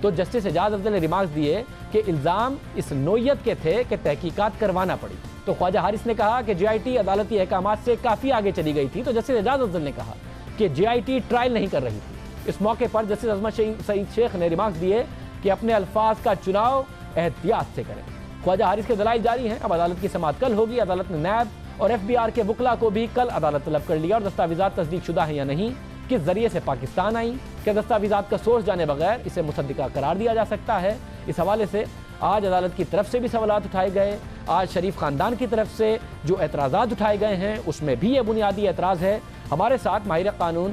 تو جسٹس اعجاز افضل نے ریمارکس دیے کہ الزام اس نوعیت کے تھے کہ تحقیقات کروانا پڑی. تو خواجہ حارث نے کہا کہ جے آئی ٹی عدالتی احکامات سے کافی آگے چلی گئی تھی. تو جسٹس اعجاز افضل نے کہا کہ جے آئی ٹی ٹرائل نہیں کر رہی تھی. اس موقع پر جسٹس عظمت سعید شیخ نے ریمارکس دیے کہ اپنے الفاظ کا چناؤ احتیاط سے کریں. خواجہ حارث کے دلائل جاری ہیں. اب عدالت کی سماعت کل ہوگی. عدالت نے نیب اور ایف بی آر کے وکلاء کو بھی کل عدالت طلب کر لیا. اور دستاویزات تصدیق شدہ ہیں یا نہیں, کس ذریعے سے پاکستان آئیں, کیا دستاویزات کا سورس جانے بغیر اسے مصدقہ قرار دیا جا سکتا ہے. اس حوالے سے آج عدالت کی طرف سے بھی سوالات اٹھائے گئے. آج شریف خاندان کی طرف سے جو اعتراضات اٹھائے گئے ہیں اس میں بھی یہ بنیادی اعتراض ہے. ہمارے ساتھ ماہر قانون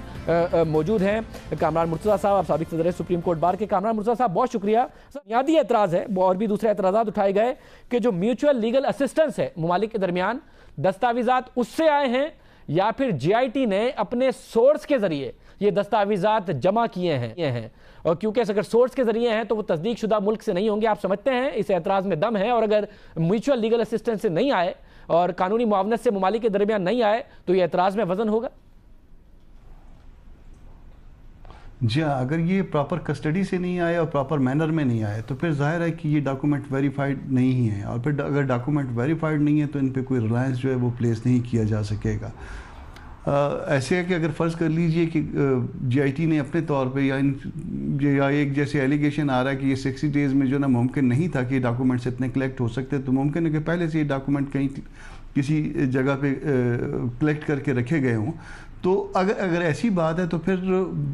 موجود ہیں کامران مرتضیٰ صاحب, آپ سابق صدر سپریم کورٹ بار کے. کامران مرتضیٰ صاحب بہت شکریہ. بنیادی اعتراض ہے, اور بھی دوسرے اعتراضات اٹھائے گئے کہ جو میوچول لیگل اسسٹنس ہے ممالک کے درمیان, دستاویزات اس سے آئے ہیں یا پھر جے آئی ٹی نے اپنے سورس کے ذریعے یہ دستاویزات جمع کیے ہیں. اور کیونکہ اگر سورس کے ذریعے ہیں تو وہ تصدیق شدہ ملک سے نہیں ہوں گے. آپ سمجھتے ہیں اس اعتراض میں دم ہے, اور اگر میوچول لیگل اسسٹنس سے نہیں آئے اور قانونی معاونت سے ممالک کے درمیان نہیں آئے تو یہ اعتراض میں وزن ہوگا؟ جی ہاں, اگر یہ پراپر کسٹڈی سے نہیں آئے اور پراپر مینر میں نہیں آئے تو پھر ظاہر ہے کہ یہ ڈاکومنٹ ویریفائڈ نہیں ہی ہے, اور پھر اگر ڈاکومنٹ ویریفائڈ نہیں ہے تو ان پہ کوئی ریلائنس جو ہے وہ پلیس نہیں کیا جا سکے گا. ایسے ہے کہ اگر فرض کر لیجئے کہ جے آئی ٹی نے اپنے طور پہ یا ایک جیسے ایلیگیشن آ رہا ہے کہ یہ 60 days میں جو نا ممکن نہیں تھا کہ ڈاکومنٹس اتنے کلیکٹ ہو سکتے, تو ممکن ہے کہ پہلے سے یہ ڈاکومنٹ کہیں کسی جگہ پہ کلیکٹ کر کے رکھے گئے ہوں. تو اگر ایسی بات ہے تو پھر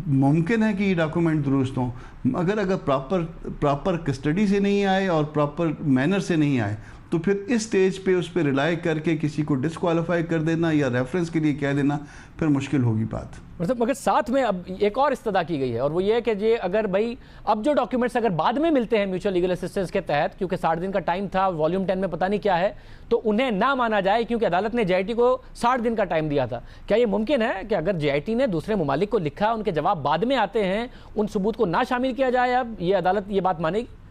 ممکن ہے کہ یہ ڈاکومنٹ درست ہوں. اگر پراپر کسٹڈی سے نہیں آئے اور پراپر مینر سے نہیں آئے تو پھر اس سٹیج پہ اس پہ ریلائی کر کے کسی کو ڈسکوالیفائی کر دینا یا ریفرنس کے لیے کہہ دینا پھر مشکل ہوگی بات. مگر ساتھ میں اب ایک اور استدعا کی گئی ہے, اور وہ یہ ہے کہ جی اگر بھائی اب جو ڈاکیومنٹس اگر بعد میں ملتے ہیں میوچول لیگل اسسٹنس کے تحت, کیونکہ 60 دن کا ٹائم تھا, والیوم 10 میں پتہ نہیں کیا ہے, تو انہیں نہ مانا جائے کیونکہ عدالت نے جے آئی ٹی کو 60 دن کا ٹائم دیا تھا. کیا یہ ممکن ہے کہ اگر جے آئی ٹی نے دوسرے ممالک کو لکھا, ان کے جواب بعد میں آتے ہیں, ان ثبوت کو نہ شامل کیا جائے, اب یہ عدالت یہ بات مانے گی؟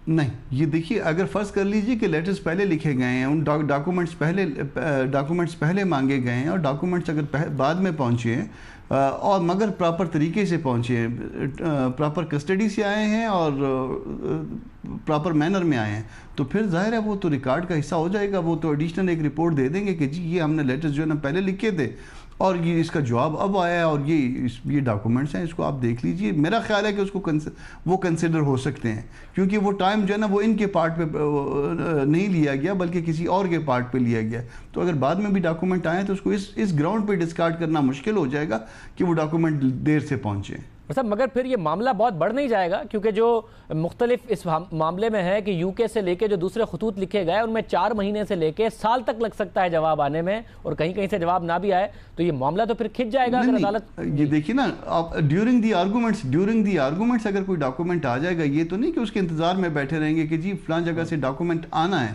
نہیں, یہ دیکھیے اگر فرض کر لیجئے کہ لیٹرز پہلے لکھے گئے ہیں, ان ڈاکومنٹس پہلے مانگے گئے ہیں, اور ڈاکومنٹس اگر بعد میں پہنچے ہیں اور مگر پراپر طریقے سے پہنچے ہیں, پراپر کسٹڈی سے آئے ہیں اور پراپر مینر میں آئے ہیں, تو پھر ظاہر ہے وہ تو ریکارڈ کا حصہ ہو جائے گا. وہ تو ایڈیشنل ایک رپورٹ دے دیں گے کہ جی یہ ہم نے لیٹرز جو ہے نا پہلے لکھے تھے اور یہ اس کا جواب اب آیا ہے اور یہ ڈاکومنٹس ہیں, اس کو آپ دیکھ لیجئے. میرا خیال ہے کہ اس کو وہ کنسیڈر ہو سکتے ہیں, کیونکہ وہ ٹائم جو ہے نا وہ ان کے پارٹ پہ نہیں لیا گیا بلکہ کسی اور کے پارٹ پہ لیا گیا. تو اگر بعد میں بھی ڈاکومنٹ آئیں تو اس کو اس گراؤنڈ پہ ڈسکارڈ کرنا مشکل ہو جائے گا کہ وہ ڈاکومنٹ دیر سے پہنچے. مگر پھر یہ معاملہ بہت بڑھ نہیں جائے گا, کیونکہ جو مختلف اس معاملے میں ہے کہ یو کے سے لے کے جو دوسرے خطوط لکھے گئے ان میں 4 مہینے سے لے کے سال تک لگ سکتا ہے جواب آنے میں, اور کہیں کہیں سے جواب نہ بھی آئے تو یہ معاملہ تو پھر کھنچ جائے گا. اگر عدالت یہ دیکھیے نا, آپ ڈیورنگ دی آرگومنٹس اگر کوئی ڈاکومنٹ آ جائے گا, یہ تو نہیں کہ اس کے انتظار میں بیٹھے رہیں گے کہ جی فلان جگہ سے ڈاکومنٹ آنا ہے.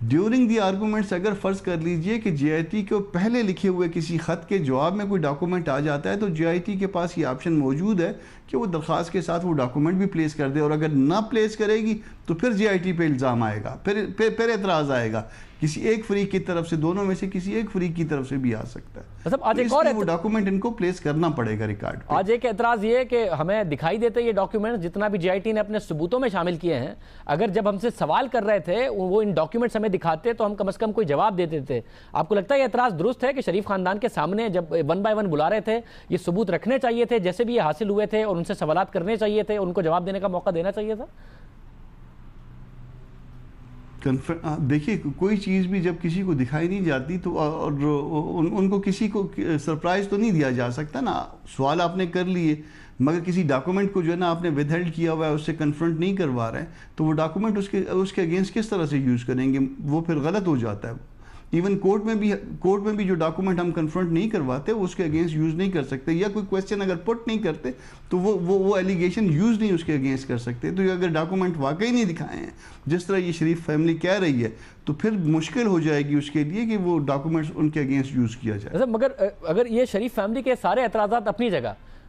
ڈیورنگ دی آرگومنٹس اگر فرض کر لیجئے کہ جے آئی ٹی کو پہلے لکھے ہوئے کسی خط کے جواب میں کوئی ڈاکومنٹ آ جاتا ہے تو جے آئی ٹی کے پاس یہ آپشن موجود ہے کہ وہ درخواست کے ساتھ وہ ڈاکومنٹ بھی پلیس کر دے, اور اگر نہ پلیس کرے گی تو پھر جے آئی ٹی پہ الزام آئے گا, پھر اعتراض آئے گا کسی ایک فریق کی طرف سے, دونوں میں سے کسی ایک فریق کی طرف سے بھی آ سکتا ہے. آج ایک اور وہ ڈاکومنٹ ان کو پلیس کرنا پڑے گا ریکارڈ پہ. آج ایک اعتراض یہ ہے کہ ہمیں دکھائی دیتے یہ ڈاکیومنٹ جتنا بھی جے آئی ٹی نے اپنے ثبوتوں میں شامل کیے ہیں, اگر جب ہم سے سوال کر رہے تھے وہ ان ڈاکیومنٹس ہمیں دکھاتے تو ہم کم از کم کوئی جواب دیتے تھے. آپ کو لگتا ہے یہ اعتراض درست ہے کہ شریف خاندان کے سامنے جب 1 by 1 بلا رہے تھے یہ ثبوت رکھنے چاہیے تھے جیسے بھی یہ حاصل ہوئے تھے, اور ان سے سوالات کرنے چاہیے تھے, ان کو جواب دینے کا موقع دینا چاہیے تھا؟ دیکھیے کوئی چیز بھی جب کسی کو دکھائی نہیں جاتی تو ان کو کسی کو سرپرائز تو نہیں دیا جا سکتا نا. سوال آپ نے کر لیے مگر کسی ڈاکومنٹ کو جو ہے نا آپ نے ود ہیلڈ کیا ہوا ہے, اس سے کنفرنٹ نہیں کروا رہے ہیں, تو وہ ڈاکومنٹ اس کے اگینسٹ کس طرح سے یوز کریں گے, وہ پھر غلط ہو جاتا ہے. ایون کورٹ میں بھی جو ڈاکومنٹ ہم کنفرنٹ نہیں کرواتے وہ اس کے اگینسٹ یوز نہیں کر سکتے, یا کوئی کویسچن اگر پٹ نہیں کرتے تو وہ ایلیگیشن یوز نہیں اس کے اگینسٹ کر سکتے. تو اگر ڈاکومنٹ واقعی نہیں دکھائے ہیں جس طرح یہ شریف فیملی کہہ رہی ہے تو پھر مشکل ہو جائے گی اس کے لیے کہ وہ ڈاکومنٹس ان کے اگینسٹ یوز کیا جائے. مگر اگر یہ شریف فیملی کے سارے اعتراضات اپنی جگہ,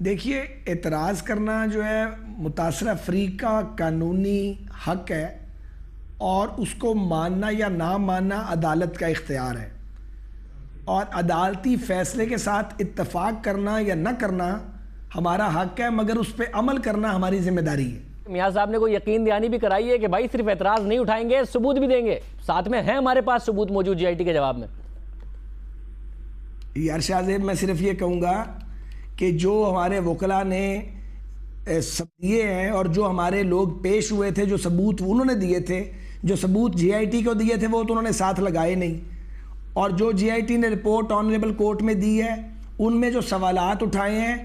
دیکھیے اعتراض کرنا جو ہے متاثرہ فریق کا قانونی حق ہے اور اس کو ماننا یا نہ ماننا عدالت کا اختیار ہے، اور عدالتی فیصلے کے ساتھ اتفاق کرنا یا نہ کرنا ہمارا حق ہے، مگر اس پہ عمل کرنا ہماری ذمہ داری ہے۔ میاں صاحب نے کوئی یقین دہانی بھی کرائی ہے کہ بھائی صرف اعتراض نہیں اٹھائیں گے، ثبوت بھی دیں گے، ساتھ میں ہیں ہمارے پاس ثبوت موجود جی آئی ٹی کے جواب میں؟ یار شاہ زیب، میں صرف یہ کہوں گا کہ جو ہمارے وکلاء نے سب دیے ہیں اور جو ہمارے لوگ پیش ہوئے تھے، جو ثبوت انہوں نے دیے تھے، جو ثبوت جی آئی ٹی کو دیے تھے، وہ تو انہوں نے ساتھ لگائے نہیں، اور جو جی آئی ٹی نے رپورٹ آنریبل کورٹ میں دی ہے، ان میں جو سوالات اٹھائے ہیں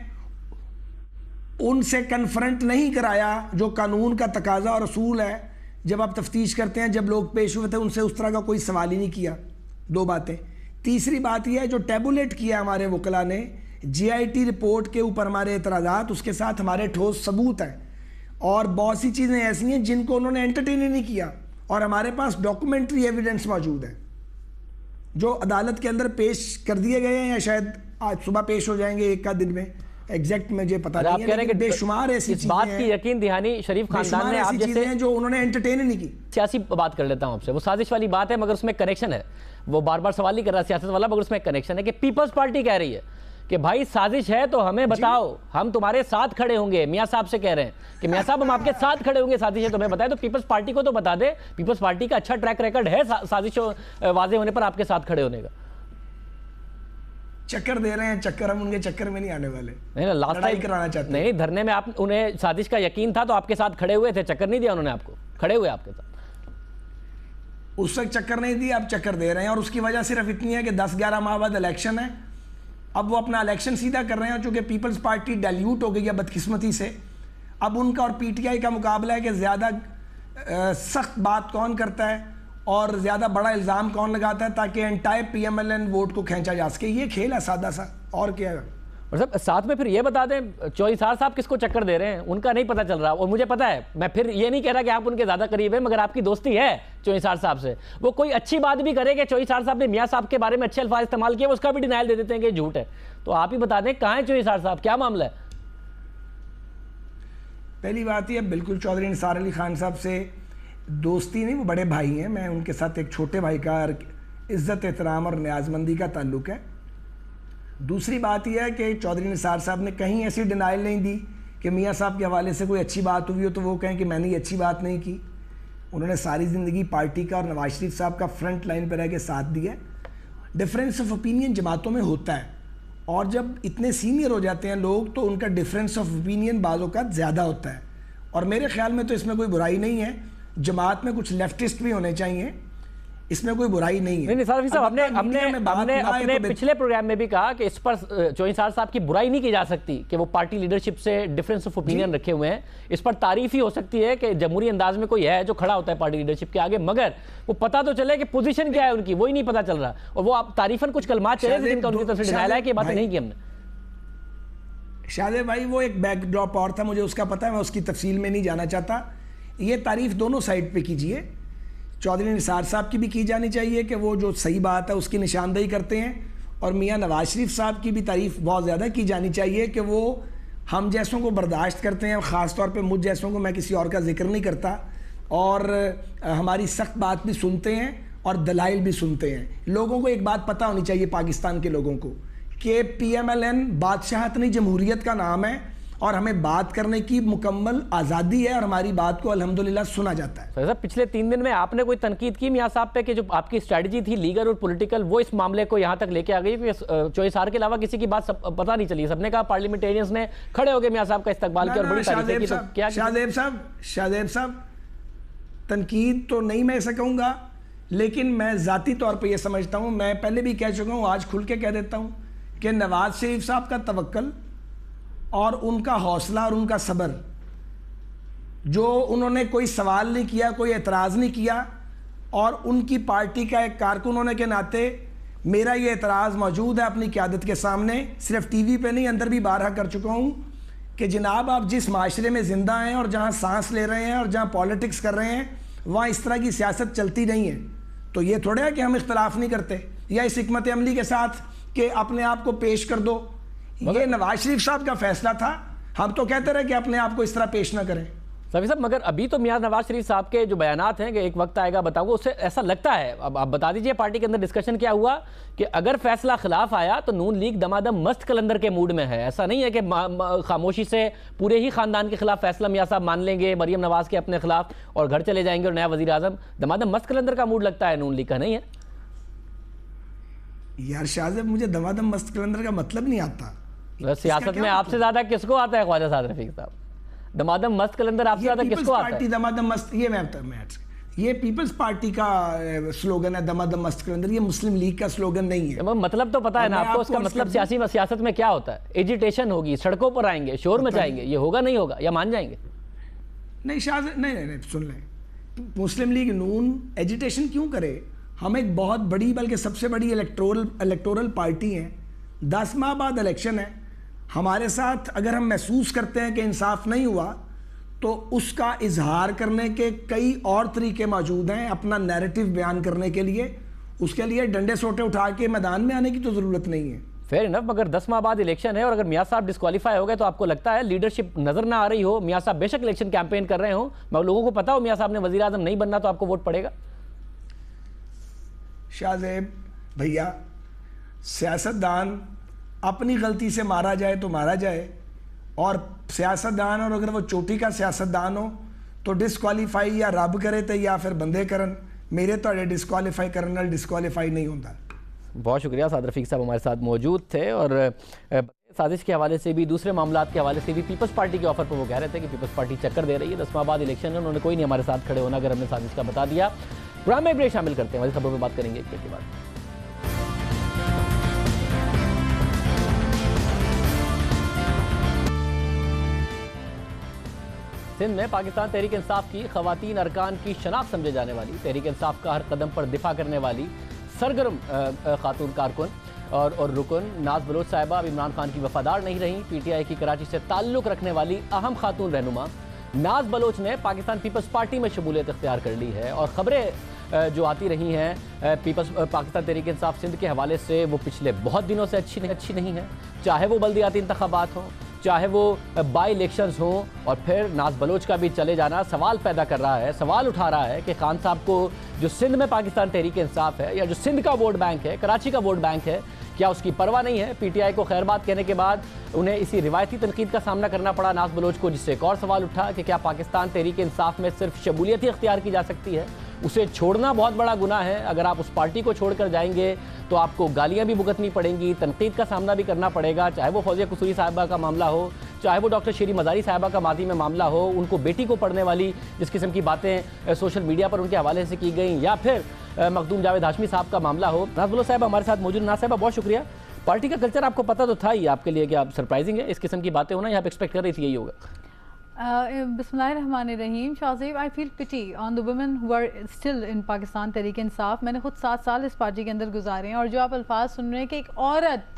ان سے کنفرنٹ نہیں کرایا، جو قانون کا تقاضا اور اصول ہے۔ جب آپ تفتیش کرتے ہیں، جب لوگ پیش ہوئے تھے ان سے اس طرح کا کوئی سوال ہی نہیں کیا۔ دو باتیں۔ تیسری بات یہ ہے جو ٹیبولیٹ کیا ہمارے وکلاء نے جی آئی ٹی رپورٹ کے اوپر ہمارے اعتراضات، اس کے ساتھ ہمارے ٹھوس ثبوت ہیں، اور بہت سی چیزیں ایسی ہیں جن کو انہوں نے انٹرٹین ہی نہیں کیا، اور ہمارے پاس ڈاکومنٹری ایویڈنس موجود ہے جو عدالت کے اندر پیش کر دیے گئے ہیں، یا شاید آج صبح پیش ہو جائیں گے ایک کا دن میں، ایگزیکٹ مجھے پتہ نہیں ہے، لیکن بے شمار ایسی اس بات کی یقین دہانی شریف خاندان نے آپ جیسے ہیں جو انہوں نے انٹرٹین ہی نہیں کی۔ سیاسی بات کر لیتا ہوں آپ سے، وہ سازش والی بات ہے مگر اس میں کنیکشن ہے، وہ بار بار سوال نہیں کر رہا سیاست والا، مگر اس میں کنیکشن ہے کہ پیپلز پارٹی کہہ رہی ہے کہ بھائی سازش ہے تو ہمیں بتاؤ، ہم تمہارے ساتھ کھڑے ہوں گے۔ میاں صاحب سے کہہ رہے ہیں کہ میاں صاحب ہم آپ کے ساتھ کھڑے ہوں گے، سازش ہے تو ہمیں بتائیں، تو پیپلز پارٹی کو تو بتا دے، پیپلز پارٹی کا اچھا ٹریک ریکارڈ ہے سازش واضح ہونے پر آپ کے ساتھ کھڑے ہونے کا۔ چکر دے رہے ہیں، چکر ہم ان کے چکر میں نہیں آنے والے، لاسٹ ٹائم کرانا چاہتے ہیں۔ نہیں، دھرنے میں آپ انہیں سازش کا یقین تھا تو آپ کے ساتھ کھڑے ہوئے تھے، چکر نہیں دیا انہوں نے آپ کو، کھڑے ہوئے آپ کے ساتھ۔ اس وقت چکر نہیں دی، اب چکر دے رہے ہیں، اور اس کی وجہ صرف اتنی ہے کہ 10-11 ماہ بعد الیکشن ہے، اب وہ اپنا الیکشن سیدھا کر رہے ہیں، چونکہ پیپلز پارٹی ڈیلیوٹ ہو گئی ہے بدقسمتی سے۔ اب ان کا اور پی ٹی آئی کا مقابلہ ہے کہ زیادہ سخت بات کون کرتا ہے اور زیادہ بڑا الزام کون لگاتا ہے تاکہ entire P M L N vote کو کھینچا جا سکے۔ یہ کھیل ہے سادہ سا، اور کیا ہے۔ مطلب ساتھ میں پھر یہ بتا دیں چوئی صاحب کس کو چکر دے رہے ہیں، ان کا نہیں پتہ چل رہا، اور مجھے پتہ ہے، میں پھر یہ نہیں کہہ رہا کہ آپ ان کے زیادہ قریب ہیں، مگر آپ کی دوستی ہے چوئی صاحب سے، وہ کوئی اچھی بات بھی کرے کہ چوئی صاحب نے میاں صاحب کے بارے میں اچھے الفاظ استعمال کیے، وہ اس کا بھی ڈینائل دے دیتے ہیں کہ جھوٹ ہے، تو آپ ہی بتا دیں کہاں ہیں چوئی صاحب، کیا معاملہ ہے؟ پہلی بات یہ بالکل چودھری نثار علی خان صاحب سے دوستی نہیں، وہ بڑے بھائی ہیں، میں ان کے ساتھ ایک چھوٹے بھائی کا عزت احترام اور نیاز مندی کا تعلق ہے۔ دوسری بات یہ ہے کہ چودھری نثار صاحب نے کہیں ایسی ڈینائل نہیں دی کہ میاں صاحب کے حوالے سے کوئی اچھی بات ہوئی ہو تو وہ کہیں کہ میں نے یہ اچھی بات نہیں کی۔ انہوں نے ساری زندگی پارٹی کا اور نواز شریف صاحب کا فرنٹ لائن پہ رہ کے ساتھ دیا۔ ڈفرینس آف اوپینین جماعتوں میں ہوتا ہے، اور جب اتنے سینئر ہو جاتے ہیں لوگ تو ان کا ڈفرینس آف اوپینین بعض اوقات زیادہ ہوتا ہے، اور میرے خیال میں تو اس میں کوئی برائی نہیں ہے۔ جماعت میں کچھ لیفٹسٹ بھی ہونے چاہیے، اس میں کوئی برائی نہیں ہے۔ نثار صاحب ہم نے اپنے پچھلے پروگرام میں بھی کہا کہ اس پر چوئی صاحب کی برائی نہیں کی جا سکتی کہ وہ پارٹی لیڈرشپ سے ڈفرینس آف اوپینین رکھے ہوئے ہیں، اس پر تعریف ہی ہو سکتی ہے کہ جمہوری انداز میں کوئی ہے جو کھڑا ہوتا ہے پارٹی لیڈرشپ کے آگے، مگر وہ پتہ تو چلے کہ پوزیشن کیا ہے ان کی، وہی نہیں پتہ چل رہا، اور وہ تعریفاً کچھ کلمات چلے تھے جن کا ان کی طرف سے ڈینائل ہے کہ یہ باتیں نہیں کی ہم نے۔ شاہد بھائی وہ ایک بیک ڈراپ اور تھا، مجھے اس کا پتہ ہے، میں اس کی تفصیل میں نہیں جانا چاہتا۔ یہ تعریف دونوں سائڈ پہ کیجئے، چودھری نثار صاحب کی بھی کی جانی چاہیے کہ وہ جو صحیح بات ہے اس کی نشاندہی کرتے ہیں، اور میاں نواز شریف صاحب کی بھی تعریف بہت زیادہ کی جانی چاہیے کہ وہ ہم جیسوں کو برداشت کرتے ہیں، خاص طور پہ مجھ جیسوں کو، میں کسی اور کا ذکر نہیں کرتا، اور ہماری سخت بات بھی سنتے ہیں اور دلائل بھی سنتے ہیں۔ لوگوں کو ایک بات پتہ ہونی چاہیے، پاکستان کے لوگوں کو، کہ پی ایم ایل این بادشاہت نہیں جمہوریت کا نام ہے، اور ہمیں بات کرنے کی مکمل آزادی ہے، اور ہماری بات کو الحمدللہ سنا جاتا ہے۔ صاحب پچھلے 3 دن میں آپ نے کوئی تنقید کی میاں صاحب پہ کہ جو آپ کی اسٹریٹجی تھی لیگل اور پولیٹیکل، وہ اس معاملے کو یہاں تک لے کے آ گئی کہ چوئی صاحب کے علاوہ کسی کی بات پتہ نہیں چلی، سب نے کہا پارلیمنٹیرینز نے کھڑے ہو کے میاں صاحب کا استقبال کیا اور بڑی تعریفیں کی، تو کیا شاہزیب صاحب تنقید تو نہیں میں ایسا کہوں گا، لیکن میں ذاتی طور پہ یہ سمجھتا ہوں، میں پہلے بھی کہہ چکا ہوں، آج کھل کے کہہ دیتا ہوں کہ نواز شریف صاحب کا توکل اور ان کا حوصلہ اور ان کا صبر، جو انہوں نے کوئی سوال نہیں کیا، کوئی اعتراض نہیں کیا، اور ان کی پارٹی کا ایک کارکن ہونے کے ناطے میرا یہ اعتراض موجود ہے اپنی قیادت کے سامنے، صرف ٹی وی پہ نہیں، اندر بھی بارہا کر چکا ہوں کہ جناب آپ جس معاشرے میں زندہ ہیں اور جہاں سانس لے رہے ہیں اور جہاں پالیٹکس کر رہے ہیں، وہاں اس طرح کی سیاست چلتی نہیں ہے۔ تو یہ تھوڑا ہے کہ ہم اختلاف نہیں کرتے، یا اس حکمت عملی کے ساتھ کہ اپنے آپ کو پیش کر دو، یہ نواز شریف صاحب کا فیصلہ تھا. ہم تو کہتے رہے کہ اپنے آپ کو اس طرح پیش نہ کریں. صافی صاحب مگر ابھی تو میاں نواز شریف صاحب کے جو بیانات ہیں کہ ایک وقت آئے گا بتاؤں گا، اس سے ایسا لگتا ہے، اب آپ بتا دیجئے پارٹی کے اندر ڈسکشن کیا ہوا کہ اگر فیصلہ خلاف آیا تو نون لیگ دمادم مست کلندر کے موڈ میں ہے. ایسا نہیں ہے کہ خاموشی سے پورے ہی خاندان کے خلاف فیصلہ میاں صاحب مان لیں گے، مریم نواز کے اپنے خلاف، اور گھر چلے جائیں گے اور نیا وزیر اعظم. دمادم مست کلندر کا موڈ لگتا ہے نون لیگ کا، نہیں ہے؟ یار شاہ مجھے دمادم مست کلندر کا مطلب نہیں آتا. سیاست میں آپ سے زیادہ کس کو آتا ہے خواجہ سعد رفیق صاحب؟ دمادم مست کلندر آپ سے زیادہ کس کو آتا ہے؟ دمادم مست، یہ پیپلز پارٹی کا سلوگن ہے دمادم مست کلندر، یہ مسلم لیگ کا سلوگن نہیں ہے. مطلب تو پتا ہے نا آپ کو اس کا مطلب سیاست میں کیا ہوتا ہے؟ ایجیٹیشن ہوگی، سڑکوں پر آئیں گے، شور مچائیں گے، یہ ہوگا نہیں ہوگا یا مان جائیں گے؟ نہیں شاہ نہیں سن لیں، مسلم لیگ نون ایجیٹیشن کیوں کرے؟ ہم ایک بہت بڑی بلکہ سب سے بڑی الیکٹورل پارٹی ہیں. 10 ماہ بعد الیکشن ہے. ہمارے ساتھ اگر ہم محسوس کرتے ہیں کہ انصاف نہیں ہوا تو اس کا اظہار کرنے کے کئی اور طریقے موجود ہیں اپنا نیریٹو بیان کرنے کے لیے. اس کے لیے ڈنڈے سوٹے اٹھا کے میدان میں آنے کی تو ضرورت نہیں ہے. فیئر انف، مگر 10 ماہ بعد الیکشن ہے اور اگر میاں صاحب ڈسکوالیفائی ہو گئے تو آپ کو لگتا ہے لیڈرشپ نظر نہ آ رہی ہو؟ میاں صاحب بے شک الیکشن کیمپین کر رہے ہوں، مگر لوگوں کو پتا ہو میاں صاحب نے وزیر اعظم نہیں بننا تو آپ کو ووٹ پڑے گا. شاہ زیب بھیا، سیاستدان اپنی غلطی سے مارا جائے تو مارا جائے، اور سیاستدان اور اگر وہ چوٹی کا سیاستدان ہو تو ڈسکوالیفائی یا رب کرے تو یا پھر بندے کرن. میرے تو ڈسکوالیفائی کرنا ڈسکوالیفائی نہیں ہوتا. بہت شکریہ سعد رفیق صاحب ہمارے ساتھ موجود تھے. اور سازش کے حوالے سے بھی، دوسرے معاملات کے حوالے سے بھی پیپلز پارٹی کے آفر پر وہ کہہ رہے تھے کہ پیپلز پارٹی چکر دے رہی ہے. 10 ماہ بعد الیکشن ہے، انہوں نے کوئی نہیں ہمارے ساتھ کھڑے ہونا اگر ہم نے سازش کا بتا دیا. پروگرام میں بریک شامل کرتے ہیں، ہماری خبروں پہ بات کریں گے ایک بریک کے بعد. سندھ میں پاکستان تحریک انصاف کی خواتین ارکان کی شناخت سمجھے جانے والی، تحریک انصاف کا ہر قدم پر دفاع کرنے والی سرگرم خاتون کارکن اور رکن ناز بلوچ صاحبہ اب عمران خان کی وفادار نہیں رہیں. پی ٹی آئی کی کراچی سے تعلق رکھنے والی اہم خاتون رہنما ناز بلوچ نے پاکستان پیپلز پارٹی میں شمولیت اختیار کر لی ہے. اور خبریں جو آتی رہی ہیں پاکستان تحریک انصاف سندھ کے حوالے سے وہ پچھلے بہت دنوں سے اچھی نہیں ہیں، چاہے وہ بلدیاتی انتخابات ہوں، چاہے وہ بائی الیکشنز ہوں. اور پھر ناز بلوچ کا بھی چلے جانا سوال پیدا کر رہا ہے، سوال اٹھا رہا ہے کہ خان صاحب کو جو سندھ میں پاکستان تحریک انصاف ہے یا جو سندھ کا ووٹ بینک ہے، کراچی کا ووٹ بینک ہے، کیا اس کی پرواہ نہیں ہے؟ پی ٹی آئی کو خیر بات کہنے کے بعد انہیں اسی روایتی تنقید کا سامنا کرنا پڑا ناز بلوچ کو، جس سے ایک اور سوال اٹھا کہ کیا پاکستان تحریک انصاف میں صرف شمولیت ہی اختیار کی جا سکتی ہے؟ اسے چھوڑنا بہت بڑا گناہ ہے. اگر آپ اس پارٹی کو چھوڑ کر جائیں گے تو آپ کو گالیاں بھی بھگتنی پڑیں گی، تنقید کا سامنا بھی کرنا پڑے گا، چاہے وہ فوزیہ قصوری صاحبہ کا معاملہ ہو، چاہے وہ ڈاکٹر شیری مزاری صاحبہ کا ماضی میں معاملہ ہو، ان کو بیٹی کو پڑھنے والی جس قسم کی باتیں سوشل میڈیا پر ان کے حوالے سے کی گئیں، یا پھر مخدوم جاوید ہاشمی صاحب کا معاملہ ہو. ناز بلوچ صاحب ہمارے ساتھ موجود. ناز صاحبہ بہت شکریہ. پارٹی کا کلچر آپ کو پتہ تو تھا ہی، آپ کے لیے کہ آپ سرپرائزنگ ہے اس قسم کی باتیں ہونا، یا آپ ایکسپیکٹ کر رہی تھی یہی ہوگا؟ بسم اللہ الرحمن الرحیم. Shahzeb, I feel pity on the women who are still in Pakistan Tehreek Insaf. میں نے خود 7 سال اس پارٹی کے اندر گزارے ہیں، اور جو آپ الفاظ سن رہے ہیں کہ ایک عورت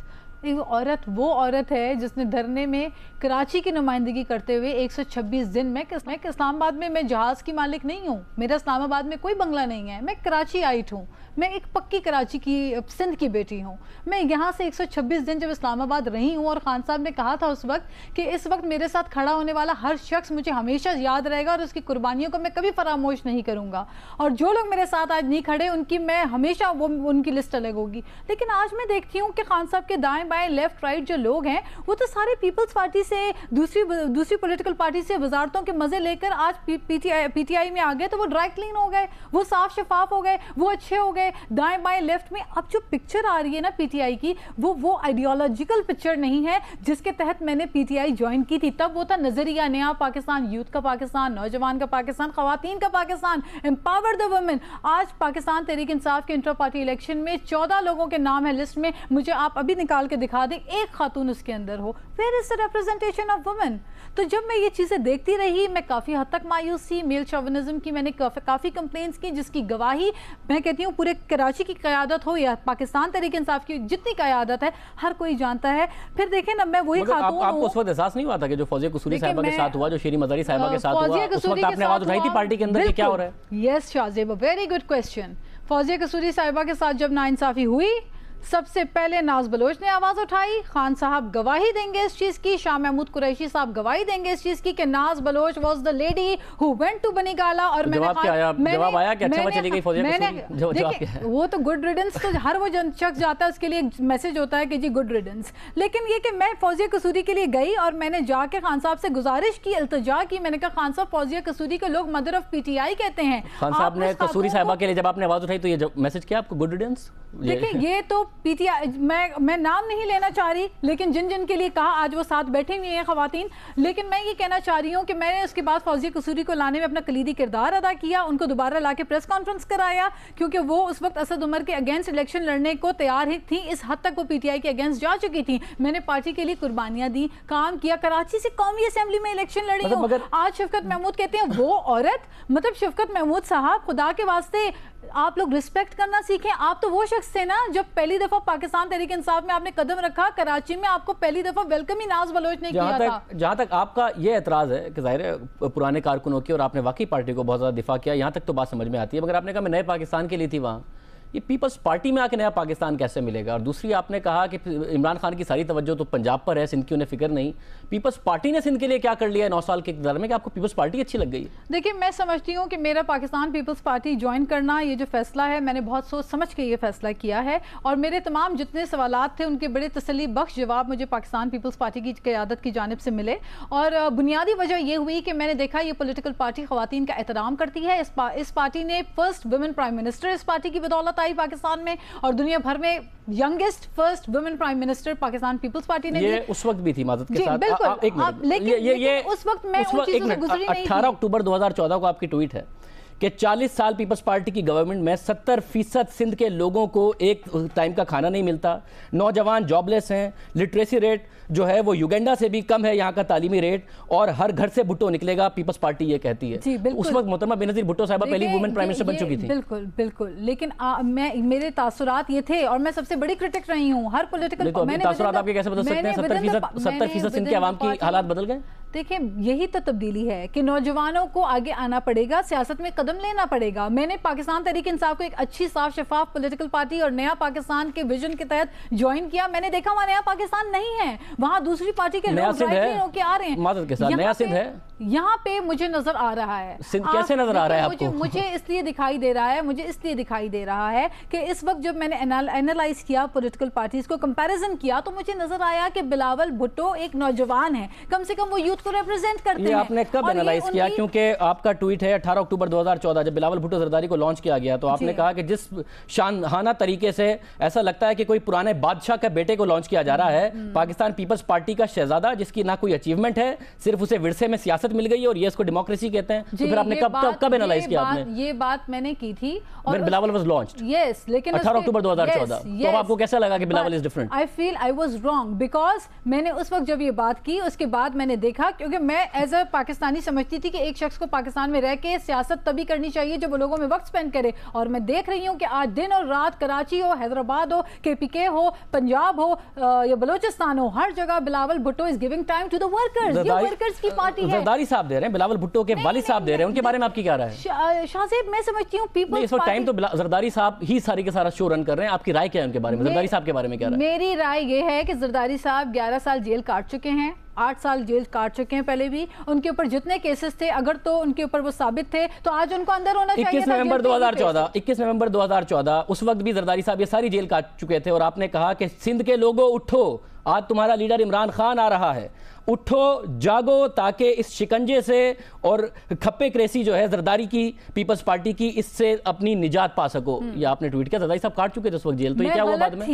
وہ عورت ہے جس نے دھرنے میں کراچی کی نمائندگی کرتے ہوئے 126 دن میں اسلام آباد میں جہاز کی مالک نہیں ہوں، میرا اسلام آباد میں کوئی بنگلہ نہیں ہے، میں کراچی آئٹ ہوں، میں ایک پکی کراچی کی سندھ کی بیٹی ہوں. میں یہاں سے 126 دن جب اسلام آباد رہی ہوں، اور خان صاحب نے کہا تھا اس وقت کہ اس وقت میرے ساتھ کھڑا ہونے والا ہر شخص مجھے ہمیشہ یاد رہے گا اور اس کی قربانیوں کو میں کبھی فراموش نہیں کروں گا، اور جو لوگ میرے ساتھ آج نہیں کھڑے ان کی میں ہمیشہ ان کی لسٹ الگ ہوگی. لیکن آج میں دیکھتی ہوں کہ خان صاحب کے دائیں بائیں لیفٹ رائٹ جو لوگ ہیں وہ تو سارے پیپلز پارٹی سے دوسری پولیٹیکل پارٹی سے وزارتوں کے مزے لے کر آج پی ٹی آئی میں آ گئے، تو وہ ڈرائی کلین ہو گئے، وہ صاف شفاف ہو گئے، وہ اچھے ہو گئے. دائیں بائیں لیفٹ میں اب جو پکچر آ رہی ہے نا پی ٹی آئی کی، وہ آئیڈیالوجیکل پکچر نہیں ہے جس کے تحت میں نے پی ٹی آئی جوائن کی تھی. تب وہ تھا نظریہ نیا پاکستان، یوتھ کا پاکستان، نوجوان کا پاکستان، خواتین کا پاکستان، امپاور دا وومن. آج پاکستان تحریک انصاف کے انٹر پارٹی الیکشن میں 14 لوگوں کے نام ہے لسٹ میں، مجھے آپ ابھی نکال کے دکھا دیں ایک خاتون اس کے اندر ہو. Where is the representation of women? تو جب میں یہ چیزیں دیکھتی رہی میں کافی حد تک مایوس تھی. میل شوونزم کی میں نے کافی کمپلینس کی، جس کی گواہی میں کہتی ہوں پورے کراچی کی قیادت ہو یا پاکستان تحریک انصاف کی جتنی قیادت ہے ہر کوئی جانتا ہے. پھر دیکھیں نا، میں وہی خاتون ہوں. آپ کو اس وقت احساس نہیں ہوا تھا کہ جو فوزیہ قصوری صاحبہ کے ساتھ ہوا، جو شیری مزاری صاحبہ کے ساتھ ہوا، اس وقت آپ نے آواز اٹھائی تھی پارٹی کے اندر کہ کیا ہو رہا ہے؟ Yes Shahzeb, very good question. Fauzia Kasuri صاحبہ کے ساتھ جب ناانصافی ہوئی سب سے پہلے ناز بلوچ نے آواز اٹھائی، خان صاحب گواہی دیں گے اس چیز کی، شاہ محمود قریشی صاحب گواہی دیں گے اس چیز کی کہ Naz Baloch was the lady who went to Bani Gala. اور میں نے جواب آیا کہ اچھا چلی گئی فوزیہ قصوری. وہ تو گڈ ریڈنس تو ہر وہ شخص جاتا ہے اس کے لیے میسج ہوتا ہے کہ جی گڈ ریڈنس. لیکن یہ کہ میں فوزیہ قصوری کے لیے گئی اور میں نے جا کے خان صاحب سے گزارش کی، التجا کی. میں نے کہا خان صاحب فوزیہ قصوری کو لوگ mother of P T I کہتے ہیں. خان صاحب نے قصوری صاحبہ کے لیے جب آپ نے آواز اٹھائی تو یہ میسج کیا آپ کو گڈ ریڈنس؟ دیکھیں یہ تو پی ٹی آئی، میں نام نہیں لینا چاہ رہی، لیکن جن کے لیے کہا آج وہ ساتھ بیٹھے ہوئے ہیں خواتین. لیکن میں یہ کہنا چاہ رہی ہوں کہ میں نے اس کے بعد فوزیہ قصوری کو لانے میں اپنا کلیدی کردار ادا کیا، ان کو دوبارہ لا کے پریس کانفرنس کرایا، کیونکہ وہ اس وقت اسد عمر کے اگینسٹ الیکشن لڑنے کو تیار ہی تھیں. اس حد تک وہ پی ٹی آئی کے اگینسٹ جا چکی تھیں. میں نے پارٹی کے لیے قربانیاں دی، کام کیا، کراچی سے قومی اسمبلی میں الیکشن لڑی ہوں. آج شفقت محمود کہتے ہیں وہ عورت، مطلب شفقت محمود صاحب خدا کے واسطے آپ لوگ رسپیکٹ کرنا سیکھیں. آپ تو وہ شخص تھے نا جب پہلی دفعہ پاکستان تحریک انصاف میں آپ نے قدم رکھا، کراچی میں آپ کو پہلی دفعہ ویلکم ہی ناز بلوچ نے کیا تھا. جہاں تک آپ کا یہ اعتراض ہے کہ ظاہر ہے پرانے کارکنوں کی اور آپ نے واقعی پارٹی کو بہت زیادہ دفاع کیا، یہاں تک تو بات سمجھ میں آتی ہے. مگر آپ نے کہا میں نئے پاکستان کے لیے تھی وہاں، یہ پیپلز پارٹی میں آ کے نیا پاکستان کیسے ملے گا؟ اور دوسری آپ نے کہا کہ عمران خان کی ساری توجہ تو پنجاب پر ہے، سندھ کی انہیں فکر نہیں. پیپلز پارٹی نے سندھ کے لیے کیا کر لیا ہے 9 سال کے اقتدار میں کہ آپ کو پیپلز پارٹی اچھی لگ گئی؟ دیکھیں میں سمجھتی ہوں کہ میرا پاکستان پیپلز پارٹی جوائن کرنا یہ جو فیصلہ ہے، میں نے بہت سوچ سمجھ کے یہ فیصلہ کیا ہے. اور میرے تمام جتنے سوالات تھے ان کے بڑے تسلی بخش جواب مجھے پاکستان پیپلز پارٹی کی قیادت کی جانب سے ملے. اور بنیادی وجہ یہ ہوئی کہ میں نے دیکھا یہ پولیٹیکل پارٹی خواتین کا احترام کرتی ہے. اس پارٹی نے فرسٹ ویمن پرائم منسٹر اس پارٹی کی بدولت آئی پاکستان میں، اور دنیا بھر میں youngest first women prime minister Pakistan Peoples Party نے. یہ اس وقت بھی تھی معذرت کے ساتھ. ایک منٹ، لیکن اس وقت میں ان چیزوں سے گزری نہیں تھی. 18 اکتوبر 2014 کو آپ کی ٹویٹ ہے کہ 40 سال پیپلز پارٹی کی گورنمنٹ میں 70% سندھ کے لوگوں کو ایک ٹائم کا کھانا نہیں ملتا، نوجوان جاب لیس ہیں، لٹریسی ریٹ جو ہے وہ یوگینڈا سے بھی کم ہے یہاں کا تعلیمی ریٹ، اور ہر گھر سے بھٹو نکلے گا، پیپلز پارٹی یہ کہتی ہے. اس وقت محترمہ بینظیر بھٹو صاحبہ پہلی وومن پرائم منسٹر بن چکی تھی. بالکل بالکل. لیکن میرے تاثرات یہ تھے اور میں سب سے بڑی کرٹک رہی ہوں ہر پولیٹیکل. تاثرات آپ کے کیسے بدل سکتے ہیں؟ 70% سندھ کے عوام کی حالات بدل گئے. دیکھیں یہی تو تبدیلی ہے کہ نوجوانوں کو آگے آنا پڑے گا، سیاست میں قدم لینا پڑے گا. میں نے پاکستان تحریک انصاف کو ایک اچھی صاف شفاف پولیٹیکل پارٹی اور نیا پاکستان کے ویژن کے تحت جوائن کیا. میں نے دیکھا وہاں نیا پاکستان نہیں ہے، وہاں دوسری پارٹی کے لوگ رائٹ ہو کے آ رہے ہیں. معذرت کے ساتھ نیا سندھ ہے یہاں پہ مجھے نظر آ رہا ہے. کیسے نظر آ رہا ہے آپ کو؟ مجھے اس لیے دکھائی دے رہا ہے کہ اس وقت جب میں نے انالائز کیا پولیٹیکل پارٹیز کو، کمپیریزن کیا، تو مجھے نظر آیا کہ بلاول بھٹو ایک نوجوان ہے، کم سے کم وہ یوتھ کو ریپرزینٹ کرتے ہیں. یہ آپ نے کب انالائز کیا؟ کیونکہ آپ کا ٹویٹ ہے 18 اکتوبر 2014 جب بلاول بھٹو زرداری کو لانچ کیا گیا تو آپ نے کہا کہ جس شانہانہ طریقے سے ایسا لگتا ہے کہ کوئی پرانے بادشاہ کے بیٹے کو لانچ کیا جا رہا ہے، پاکستان پیپلز پارٹی کا شہزادہ جس کی نہ کوئی اچیومنٹ ہے، صرف اسے ورثے میں سیاست مل گئی اور یہ اس کو ڈیموکریسی کہتے ہیں. تو پھر آپ نے کب انالائز کیا؟ آپ نے یہ بات میں نے کی تھی اور بلاول واز لانچڈ. یس، لیکن 18 اکتوبر 2014 تو آپ کو کیسا لگا کہ Bilawal is different? I feel I was wrong because میں نے اس وقت جب یہ بات کی اس کے بعد میں نے دیکھا، کیونکہ میں ایز اے پاکستانی سمجھتی تھی کہ ایک شخص کو پاکستان میں رہ کے سیاست تبھی کرنی چاہیے جب وہ لوگوں میں وقت سپینڈ کرے. اور میں دیکھ رہی ہوں کہ آج دن اور رات کراچی ہو، حیدرآباد ہو، کے پی کے ہو، پنجاب ہو یا بلوچستان ہو، ہر جگہ Bilawal Bhutto is giving time to the workers. یہ ورکرز کی پارٹی ہے. زرداری صاحب دے رہے ہیں، بلاول بھٹو کے والد صاحب دے رہے ہیں، ان کے بارے میں آپ کی کیا رائے ہے؟ شاہ زیب میں سمجھتی ہوں پیپلز اس وقت ٹائم تو زرداری صاحب ہی ساری کے سارا شو رن کر رہے ہیں. آپ کی رائے کیا ہے ان کے بارے میں؟ زرداری صاحب کے بارے میں کیا رائے؟ میری رائے یہ ہے کہ زرداری صاحب 11 سال جیل کاٹ چکے ہیں، 8 سال جیل کاٹ چکے ہیں پہلے بھی. ان کے اوپر جتنے کیسز تھے اگر تو ان کے اوپر وہ ثابت تھے تو آج ان کو اندر ہونا چاہیے. 21 نومبر 2014 اس وقت بھی زرداری صاحب یہ ساری جیل کاٹ چکے تھے اور آپ نے کہا کہ سندھ کے لوگوں اٹھو، آج تمہارا لیڈر عمران خان آ رہا ہے، اٹھو جاگو تاکہ اس شکنجے سے اور کھپے کریسی جو ہے زرداری کی پیپلز پارٹی کی، اس سے اپنی نجات پا سکو. یہ آپ نے ٹویٹ کیا. زرداری صاحب کاٹ چکے تھے اس وقت جیل، تو یہ کیا ہوا بعد میں؟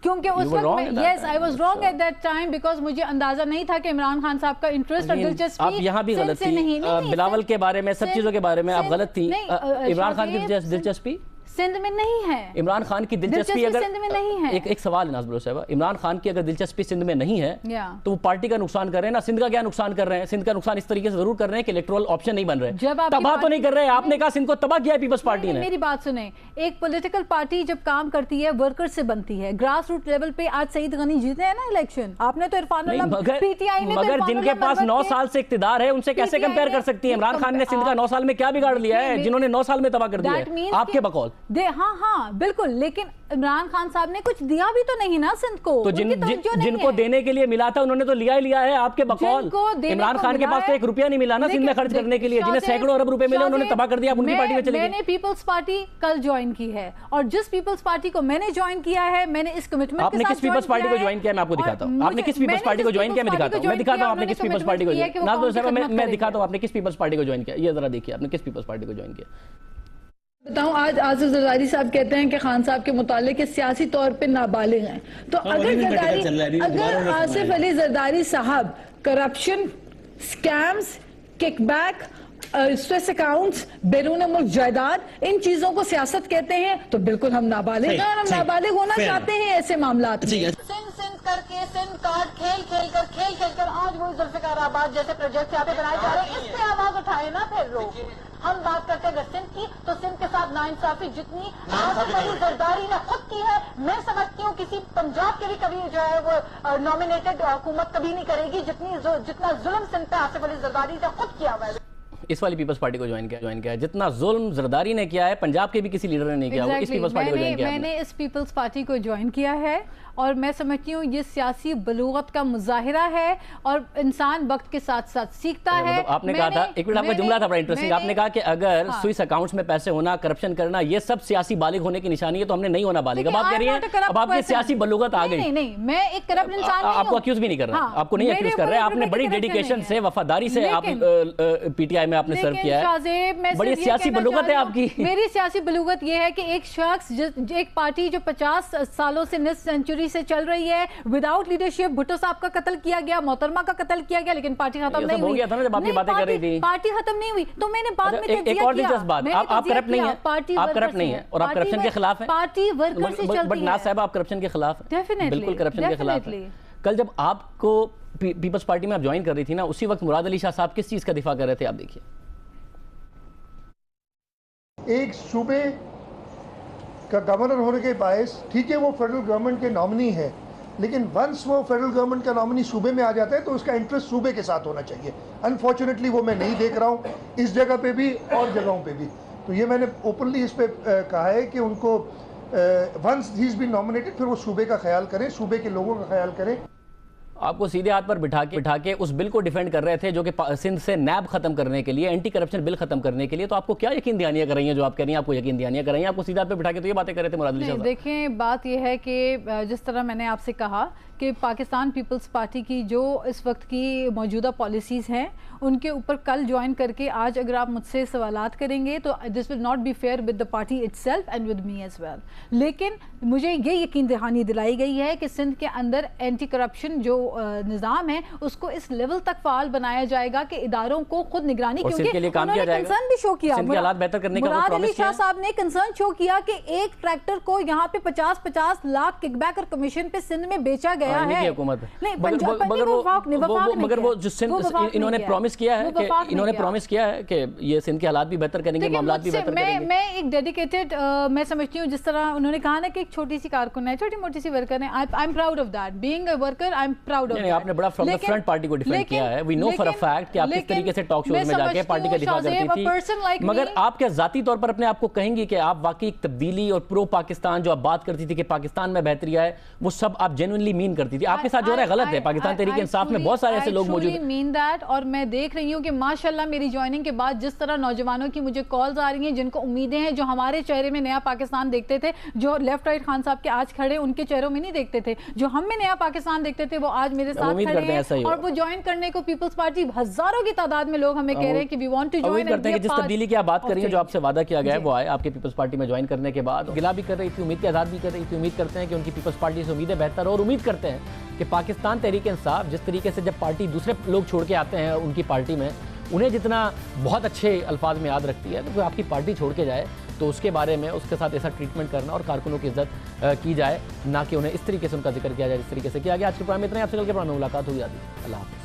کیونکہ اس وقت yes I was wrong at that time because مجھے اندازہ نہیں تھا کہ عمران خان صاحب کا انٹرسٹ اور دلچسپی. آپ یہاں بھی غلط تھی، بلاول کے بارے میں سب چیزوں کے بارے میں آپ غلط تھی. عمران خان کی دلچسپی سندھ میں نہیں ہے. عمران خان کی دلچسپی اگر سندھ میں نہیں ہے. ایک سوال ہے ناز بلوچ صاحبہ، عمران خان کی اگر دلچسپی سندھ میں نہیں ہے تو وہ پارٹی کا نقصان کر رہے ہیں نا. سندھ کا کیا نقصان کر رہے ہیں؟ سندھ کا نقصان اس طریقے سے ضرور کر رہے ہیں کہ الیکٹرل آپشن نہیں بن رہے، تباہ تو نہیں کر رہے. آپ نے کہا سندھ کو تباہ کیا ہے پیپلز پارٹی نے. میری بات سنیں، ایک پولیٹیکل پارٹی جب کام کرتی ہے ورکر سے بنتی ہے. گراس روٹ لیول پہ آج سعید غنی جیتے ہیں نا الیکشن. آپ نے تو عرفان اللہ پی ٹی آئی میں، مگر جن کے پاس 9 سال سے اقتدار ہے ان سے کیسے کمپیئر کر سکتی ہیں؟ عمران خان نے سندھ کا 9 سال میں کیا بگاڑ لیا ہے جنہوں نے 9 سال میں تباہ کر دیا ہے آپ کے بقول؟ ہاں بالکل, لیکن عمران خان صاحب نے کچھ دیا بھی تو نہیں نا سندھ کو. تو جن کو دینے کے لیے ملا تھا انہوں نے تو لیا ہی لیا ہے آپ کے بقول. عمران خان کے پاس تو 1 روپیہ نہیں ملا نا سندھ میں خرچ کرنے کے لیے, جنہیں سینکڑوں ارب روپے ملے انہوں نے تباہ کر دیا, آپ ان کی پارٹی میں چلے گئے. میں نے پیپلز پارٹی کل جوائن کی ہے, اور جس پیپلز پارٹی کو میں نے جوائن کیا ہے, میں نے اس کمٹمنٹ کے ساتھ. آپ نے کس پیپلز پارٹی کو جوائن کیا میں آپ کو دکھاتا ہوں. آپ نے کس پیپلز پارٹی کو جوائن کیا میں دکھاتا ہوں. میں دکھاتا ہوں آپ نے کس پیپلز پارٹی کو جوائن کیا. ناز صاحب میں دکھاتا ہوں آپ نے کس پیپلز پارٹی کو جوائن کیا. یہ ذرا دیکھیے آپ نے کس پیپلز پارٹی کو جوائن کیا. بتاؤں, آج آصف زرداری صاحب کہتے ہیں کہ خان صاحب کے متعلق سیاسی طور پہ نابالغ ہیں, تو اگر آصف علی زرداری صاحب corruption, schemes, kickback, Swiss accounts, بیرون ملک جائیداد, ان چیزوں کو سیاست کہتے ہیں, تو بالکل ہم نابالغ ہیں, اور ہم نابالغ ہونا چاہتے ہیں ایسے معاملات میں. سندھ کر کے سندھ کارڈ کھیل کر آج وہ ذوالفقار آباد جیسے پروجیکٹ یہاں پہ بنائے جا رہے ہیں, اس پہ آواز اٹھائے نا پھر لوگ. ہم بات کرتے ہیں سندھ کی, تو سندھ کے ساتھ ناانصافی جتنی آصف علی زرداری نے خود کی ہے, میں سمجھتی ہوں کسی پنجاب کے بھی کبھی جو ہے وہ نامینیٹڈ حکومت کبھی نہیں کرے گی جتنا ظلم سندھ پہ آصف علی زرداری نے خود کیا ہوا ہے. اس والی پیپلز پارٹی کو جوائن کیا ہے. جتنا ظلم زرداری نے کیا ہے پنجاب کے بھی کسی لیڈر نے نہیں کیا, اس پیپلز پارٹی کو جوائن کیا. میں نے اس پیپلز پارٹی کو جوائن کیا ہے, اور میں سمجھتی ہوں یہ سیاسی بلوغت کا مظاہرہ ہے, اور انسان وقت کے ساتھ ساتھ سیکھتا ہے. آپ نے کہا تھا, ایک منٹ, آپ کا جملہ تھا بڑا انٹرسٹنگ, آپ نے کہا کہ اگر سوئس اکاؤنٹس میں پیسے ہونا, کرپشن کرنا, یہ سب سیاسی بالغ ہونے کی نشانی ہے, تو ہم نے نہیں ہونا بالغ. اب آپ کہہ رہی ہیں اب آپ کی سیاسی بلوغت آ گئی. نہیں, میں ایک کرپٹ انسان نہیں ہوں. آپ کو اکیوز بھی نہیں کر رہا, آپ کو نہیں اکیوز کر رہے, آپ نے بڑی ڈیڈیکیشن سے, وفاداری سے آپ پی ٹی آئی میں آپ نے سرو کیا ہے. بڑی سیاسی بلوغت ہے آپ کی. میری سیاسی بلوغت یہ ہے کہ ایک شخص, ایک پارٹی جو 50 سالوں سے نصف سینچری سے چل رہی ہے, وداؤٹ لیڈرشپ, بھٹو صاحب کا قتل کیا گیا, محترمہ کا قتل کیا گیا, لیکن پارٹی ختم نہیں ہوئی. پارٹی ختم نہیں ہوئی, تو میں نے بعد میں ایک اور دلچسپ بات, آپ کرپٹ نہیں ہیں, آپ کرپٹ نہیں ہیں, اور آپ کرپشن کے خلاف ہیں. پارٹی ورکر سے چلتی ہے. بٹ ناز صاحب آپ کرپشن کے خلاف ہیں, بالکل کرپشن کے خلاف ہیں. کل جب آپ کو پیپلز پارٹی میں آپ جوائن کر رہی تھی نا, اسی وقت مراد علی شاہ صاحب کس چیز کا دفاع کر رہے تھے, آپ دیکھیے. ایک صوبے کا گورنر ہونے کے باعث, ٹھیک ہے وہ فیڈرل گورنمنٹ کے نامنی ہے, لیکن ونس وہ فیڈرل گورنمنٹ کا نامنی صوبے میں آ جاتا ہے تو اس کا انٹرسٹ صوبے کے ساتھ ہونا چاہیے. انفارچونیٹلی وہ میں نہیں دیکھ رہا ہوں اس جگہ پہ بھی اور جگہوں پہ بھی. تو یہ میں نے اوپنلی اس پہ کہا ہے کہ ان کو ونس ہی از بین نامنیٹڈ, پھر وہ صوبے کا خیال کریں, صوبے کے لوگوں کا خیال کریں. آپ کو سیدھے ہاتھ پر بٹھا کے اس بل کو ڈیفینڈ کر رہے تھے جو کہ سندھ سے نیب ختم کرنے کے لیے, اینٹی کرپشن بل ختم کرنے کے لیے. تو آپ کو کیا یقین دہانیاں کر رہی ہیں جو آپ کہہ رہی ہیں, آپ کو یقین دہانیاں کر رہی ہیں, آپ کو سیدھے ہاتھ پہ بٹھا کے تو یہ باتیں کر رہے تھے مراد علی شاہ صاحب. دیکھیں بات یہ ہے کہ جس طرح میں نے آپ سے کہا کہ پاکستان پیپلز پارٹی کی جو اس وقت کی موجودہ پالیسیز ہیں ان کے اوپر کل جوائن کر کے آج اگر آپ مجھ سے سوالات کریں گے تو this will not be fair with the party itself and with me as well. لیکن مجھے یہ یقین دہانی دلائی گئی ہے کہ سندھ کے اندر اینٹی کرپشن جو نظام ہے اس کو اس لیول تک فعال بنایا جائے گا کہ اداروں کو خود نگرانی, کیونکہ انہوں نے کنسرن بھی شو کیا, مراد علی شاہ صاحب نے کنسرن شو کیا کہ ایک ٹریکٹر کو یہاں پہ 50 لاکھ کک بیک اور کمیشن پہ سندھ میں بیچا گیا ہے. مگر وہ جو انہوں نے پرومس کیا ہے کہ یہ سندھ کے حالات بھی بہتر کریں گے, معاملات بھی بہتر کریں گے. میں ایک ڈیڈیکیٹڈ, میں سمجھتی ہوں جس طرح انہوں نے کہا نا کہ ایک چھوٹی سی کارکن ہے, چھوٹی موٹی سی ورکر ہے, I am proud of that, being a worker I am proud of that. آپ نے بڑا فرام دی فرنٹ پارٹی کو ڈیفینڈ کیا ہے. وی نو فار ا فیکٹ کہ آپ کس طریقے سے ٹاک شوز میں جا کے پارٹی کا دفاع کرتی تھی, مگر آپ کیا ذاتی طور پر اپنے آپ کو کہیں گی کہ آپ واقعی ایک تبدیلی اور پرو پاکستان جو آپ بات کرتی تھی کہ پاکستان میں بہتری آئے, وہ سب آپ جینوئنلی مین کرتی تھی؟ آپ کے ساتھ جو رہا ہے غلط ہے. پاکستان تحریک انصاف میں بہت سارے ایسے لوگ موجود ہیں. مین دیٹ, اور میں دیکھ رہی ہوں کہ ماشاءاللہ میری جوائننگ کے بعد جس طرح نوجوانوں کی مجھے کالز آ رہی ہیں جن کو امیدیں ہیں, جو ہمارے چہرے میں نیا پاکستان دیکھتے تھے, جو لیفٹ رائٹ خان صاحب کے آج کھڑے ان کے چہروں میں نہیں دیکھتے تھے, جو ہم میں نیا پاکستان دیکھتے تھے وہ آج میرے ساتھ کھڑے ہیں, اور وہ جوائن کرنے کو پیپلز پارٹی ہزاروں کی تعداد میں لوگ ہمیں کہہ رہے ہیں کہ وی وانٹ ٹو جوائن. امید کرتے ہیں کہ جس تبدیلی کی آپ بات کر رہی ہیں, جو آپ سے وعدہ کیا گیا ہے وہ آئے آپ کے پیپلز پارٹی میں جوائن کرنے کے بعد. گلا بھی کر رہی تھی, امید کے آزاد بھی کر رہی تھی. امید کرتے ہیں کہ ان کی پیپلز پارٹی سے امیدیں بہتر, اور امید کرتے ہیں کہ پاکستان تحریک انصاف جس طریقے سے جب پارٹی دوسرے لوگ چھوڑ کے آتے ہیں ان کی پارٹی میں, انہیں جتنا بہت اچھے الفاظ میں یاد رکھتی ہے, تو کوئی آپ کی پارٹی چھوڑ کے جائے تو اس کے بارے میں اس کے ساتھ ایسا ٹریٹمنٹ کرنا اور کارکنوں کی عزت کی جائے, نہ کہ انہیں اس طریقے سے ان کا ذکر کیا جائے جس طریقے سے کیا گیا. آج کے پروگرام میں اتنا, آپ سے کل کے پروگرام میں ملاقات ہوئی. اللہ حافظ.